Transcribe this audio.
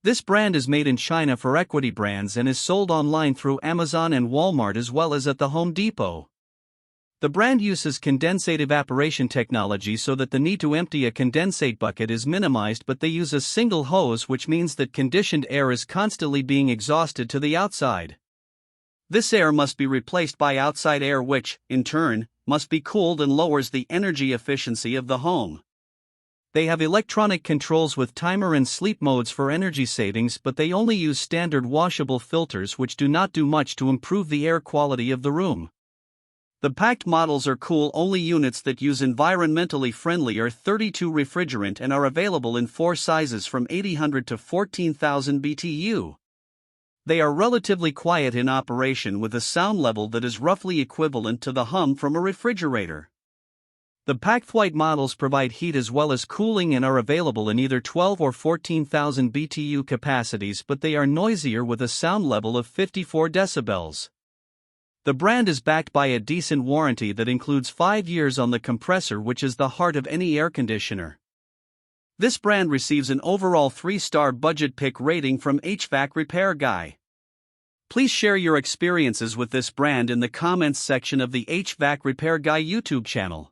This brand is made in China for equity brands and is sold online through Amazon and Walmart as well as at the Home Depot. The brand uses condensate evaporation technology so that the need to empty a condensate bucket is minimized, but they use a single hose, which means that conditioned air is constantly being exhausted to the outside. This air must be replaced by outside air, which, in turn, must be cooled and lowers the energy efficiency of the home. They have electronic controls with timer and sleep modes for energy savings, but they only use standard washable filters which do not do much to improve the air quality of the room. The BPACT models are cool-only units that use environmentally friendly R32 refrigerant and are available in 4 sizes from 800 to 14,000 BTU. They are relatively quiet in operation with a sound level that is roughly equivalent to the hum from a refrigerator. The BPACT white models provide heat as well as cooling and are available in either 12 or 14,000 BTU capacities, but they are noisier with a sound level of 54 decibels. The brand is backed by a decent warranty that includes 5 years on the compressor, which is the heart of any air conditioner. This brand receives an overall 3-star budget pick rating from HvacRepairGuy. Please share your experiences with this brand in the comments section of the HvacRepairGuy YouTube channel.